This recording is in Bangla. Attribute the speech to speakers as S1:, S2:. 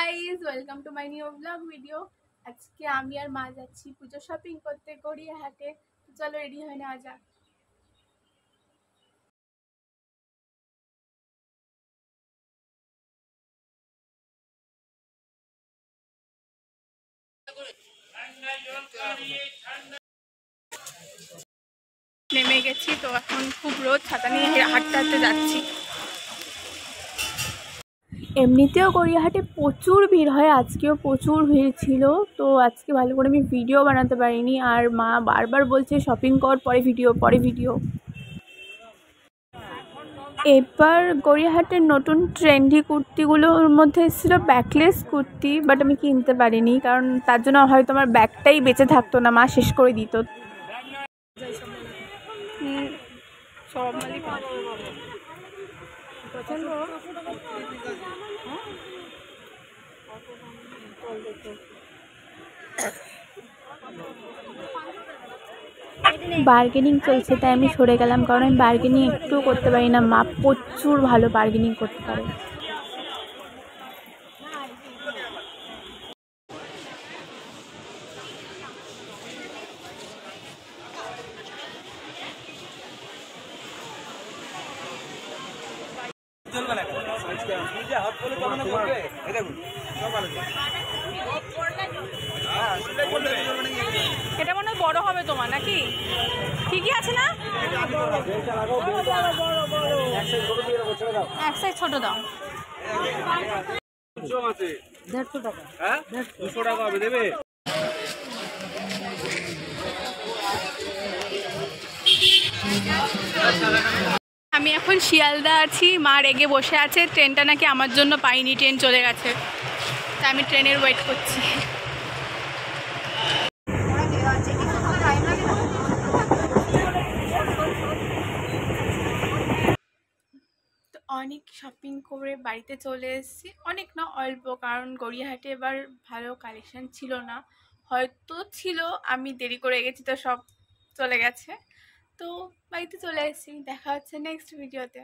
S1: Guys, welcome to my new blog video. আজকে আমি আর মা যাচ্ছি পুজো শপিং করতে গড়িয়াহাটে। চলো রেডি হয়ে নেওয়া যাক। নেমে গেছি তো, এখন খুব রোদ, ছাতা নিয়ে হাঁটতে হাঁটতে যাচ্ছি। এমনিতেও গড়িয়াহাটে প্রচুর ভিড় হয়, আজকেও প্রচুর ভিড় ছিল। তো আজকে ভালো করে আমি ভিডিও বানাতে পারিনি, আর মা বারবার বলছে শপিং কর, পরে ভিডিও। এবার গড়িয়াহাটের নতুন ট্রেন্ডি কুর্তিগুলোর মধ্যে এসেছিলো ব্যাকলেস কুর্তি, বাট আমি কিনতে পারিনি, কারণ তার জন্য হয়তো আমার ব্যাগটাই বেঁচে থাকতো না, মা শেষ করে দিত। সব বার্গেনিং চলছে, তাই আমি সরে গেলাম, কারণ আমি বার্গেনিং একটুও করতে পারি না। মা প্রচুর ভালো বার্গেনিং করতে পারে। এটা মনে হয় বড় হবে তোমার, নাকি ঠিকই আছে না? এক সাইজ ছোট দাও। 150 টাকা। হ্যাঁ 200 টাকা হবে, দেবে? আমি এখন শিয়ালদা আছি, মা রেগে বসে আছে, ট্রেনটা নাকি আমার জন্য পাইনি, ট্রেন চলে গেছে, তাই আমি ট্রেনের ওয়েট করছি। তো অনেক শপিং করে বাড়িতে চলে এসেছি, অনেক না অল্প, কারণ গড়িয়াহাটে এবার ভালো কালেকশন ছিল না, হয়তো ছিল, আমি দেরি করে গেছি তো সব চলে গেছে। তো বাড়িতে চলে এসেছি, দেখা হচ্ছে নেক্সট ভিডিওতে।